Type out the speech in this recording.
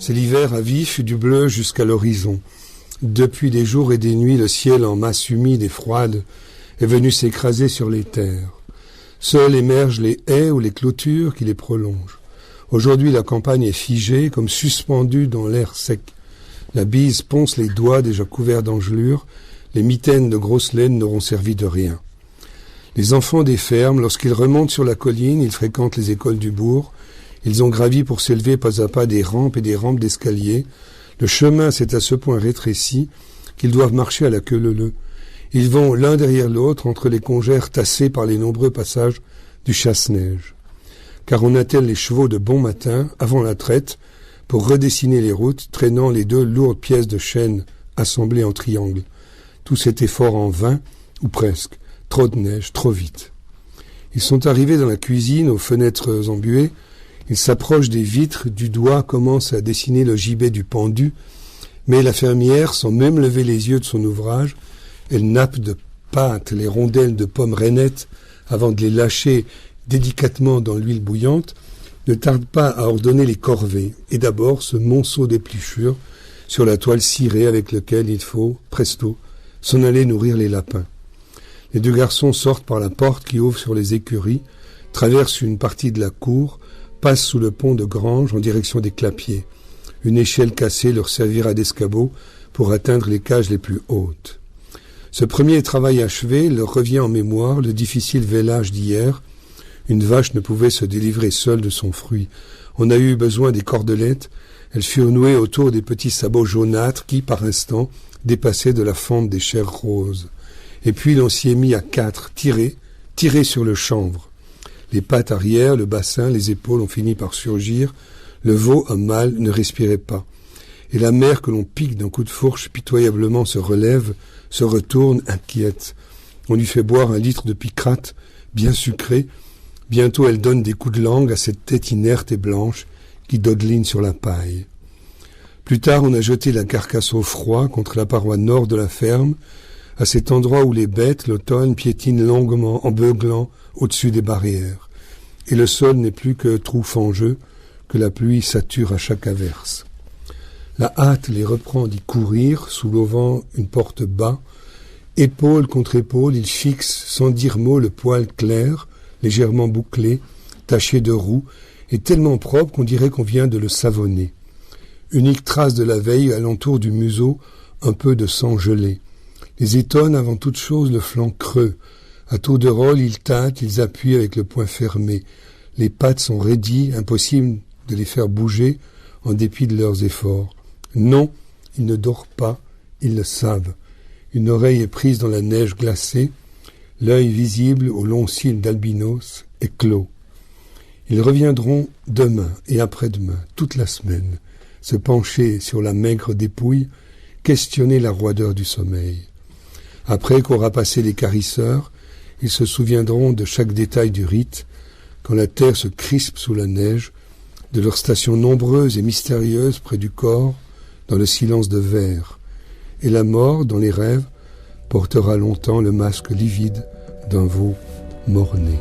C'est l'hiver à vif, du bleu jusqu'à l'horizon. Depuis des jours et des nuits, le ciel en masse humide et froide est venu s'écraser sur les terres. Seuls émergent les haies ou les clôtures qui les prolongent. Aujourd'hui, la campagne est figée, comme suspendue dans l'air sec. La bise ponce les doigts déjà couverts d'engelures. Les mitaines de grosse laine n'auront servi de rien. Les enfants des fermes, lorsqu'ils remontent sur la colline, ils fréquentent les écoles du bourg. Ils ont gravi pour s'élever pas à pas des rampes et des rampes d'escalier. Le chemin s'est à ce point rétréci qu'ils doivent marcher à la queue leu-leu. Ils vont l'un derrière l'autre entre les congères tassés par les nombreux passages du chasse-neige. Car on attelle les chevaux de bon matin, avant la traite, pour redessiner les routes, traînant les 2 lourdes pièces de chêne assemblées en triangle. Tout cet effort en vain, ou presque, trop de neige, trop vite. Ils sont arrivés dans la cuisine, aux fenêtres embuées. Ils s'approchent des vitres, du doigt commence à dessiner le gibet du pendu, mais la fermière, sans même lever les yeux de son ouvrage, elle nappe de pâte les rondelles de pommes rainettes avant de les lâcher délicatement dans l'huile bouillante, ne tarde pas à ordonner les corvées, et d'abord ce monceau d'épluchures sur la toile cirée avec lequel il faut, presto, s'en aller nourrir les lapins. Les 2 garçons sortent par la porte qui ouvre sur les écuries, traversent une partie de la cour, passent sous le pont de Grange en direction des clapiers. Une échelle cassée leur servira d'escabeau pour atteindre les cages les plus hautes. Ce premier travail achevé leur revient en mémoire le difficile vélage d'hier. Une vache ne pouvait se délivrer seule de son fruit. On a eu besoin des cordelettes. Elles furent nouées autour des petits sabots jaunâtres qui, par instant, dépassaient de la fente des chairs roses. Et puis l'on s'y est mis à 4, tirer sur le chanvre. Les pattes arrière, le bassin, les épaules ont fini par surgir. Le veau, un mâle, ne respirait pas. Et la mère que l'on pique d'un coup de fourche pitoyablement se relève, se retourne, inquiète. On lui fait boire 1 litre de picrate, bien sucré. Bientôt elle donne des coups de langue à cette tête inerte et blanche qui dodeline sur la paille. Plus tard, on a jeté la carcasse au froid contre la paroi nord de la ferme, à cet endroit où les bêtes, l'automne, piétinent longuement, en beuglant au-dessus des barrières. Et le sol n'est plus que trou fangeux, que la pluie sature à chaque averse. La hâte les reprend d'y courir, soulevant une porte bas. Épaule contre épaule, ils fixent, sans dire mot, le poil clair, légèrement bouclé, taché de roux, et tellement propre qu'on dirait qu'on vient de le savonner. Unique trace de la veille, alentour du museau, un peu de sang gelé. Les étonne avant toute chose le flanc creux. À tour de rôle, ils tâtent, ils appuient avec le poing fermé. Les pattes sont raidies, impossible de les faire bouger en dépit de leurs efforts. Non, ils ne dorment pas, ils le savent. Une oreille est prise dans la neige glacée, l'œil visible aux longs cils d'albinos est clos. Ils reviendront demain et après-demain, toute la semaine, se pencher sur la maigre dépouille, questionner la roideur du sommeil. Après qu'aura passé les carisseurs, ils se souviendront de chaque détail du rite, quand la terre se crispe sous la neige, de leurs stations nombreuses et mystérieuses près du corps, dans le silence de verre. Et la mort, dans les rêves, portera longtemps le masque livide d'un veau mort-né.